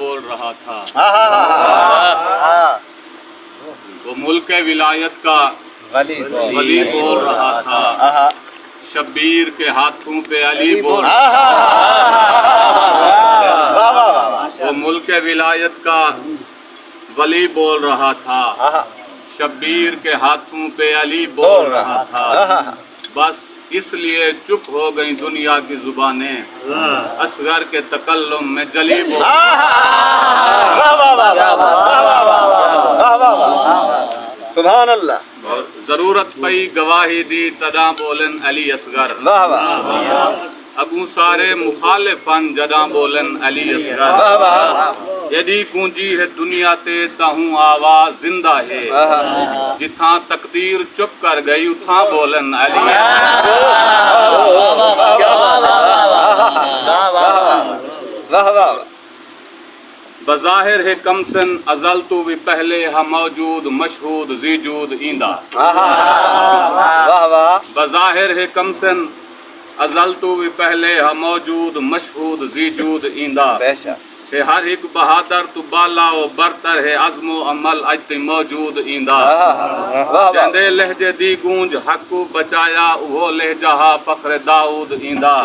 बोल रहा था। वो मुल्क विलायत का वली बोल रहा था। शब्बीर के हाथों पे अली बोल रहा था। वो मुल्क विलायत का वली बोल रहा था। शब्बीर के हाथों पे अली बोल रहा था। बस इसलिए चुप हो गई दुनिया की जुबानें, असगर के तकल्लुम में जली बोल। सुभान अल्लाह। और जरूरत पई गवाही दी तदा बोलन अली असगर। अबू सारे मुखालिफन जदा बोलन अली असगर। यदि गूंजी है दुनिया ते ताहू आवाज जिंदा है। जिथा तकदीर चुप कर गई उथा बोलन अली। बज़ाहिर है कमसन अजल तो भी पहले हम मौजूद मशहूद जीजूद ईंदा। बज़ाहिर है कमसन अजल तो भी पहले हम मौजूद मशहूद जीजूद ईंदा। हे हर एक बहादुर तू बाला ओ बरतर है अज़्मो अमल अज मौजूद ईंदा। जंदे लहजे दी गूंज हकू बचाया वो लहजा हा फख्र दाऊद ईंदा।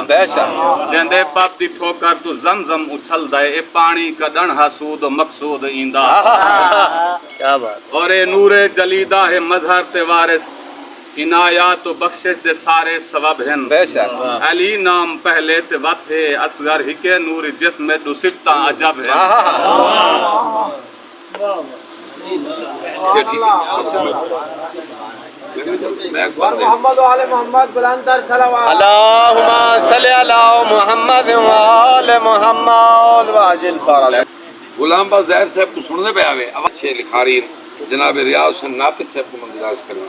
जंदे पप दी ठोकर तू जमजम उछल दे ए पानी कदन हसूद मकसूद ईंदा। क्या बात। और ए नूरे जलीदा है मजहर ते वारिस इनायात तो बख्शिश दे सारे सबब हैं। अली नाम पहले ते वत है असगर हिके नूर जिस्म दो सिफ्ता अजब है। मोहम्मद वाले मोहम्मद बुलंदर सलावत। अल्लाहुम्मा सल्ली अला मुहम्मद व आले मुहम्मद वाजिल फरल। गुलाम बा ज़ाहिर साहब को सुनने पे आवे अब अच्छे लिखारीन जनाब रियाज हुसैन नातिक साहब को मंजूर करें।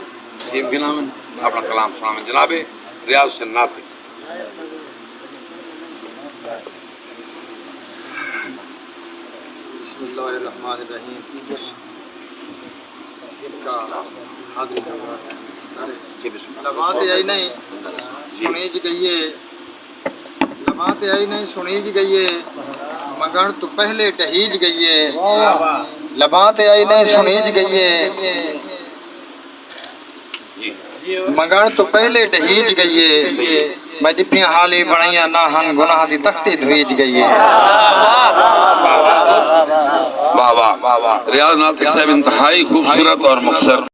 ये गिनाम अपना कलाम सुनावे जनाब रियाज हुसैन नातिक। बिस्मिल्लाहिर्रहमानिर्रहीम। लमात आई नहीं सुनी जी गई है। लमात आई नहीं सुनी जी गई है। मगन तो पहले टहीज गई है। लमात आई नहीं सुनी जी गई है। मगन तो पहले टहीज गई है। मैं डिपियां हाली बनाइया ना हन गुनाह दी तख्ती धुईज गई है। वाह वाह वाह वाह। रियाज नातिक साहब इंतहाई खूबसूरत और मुख्तसर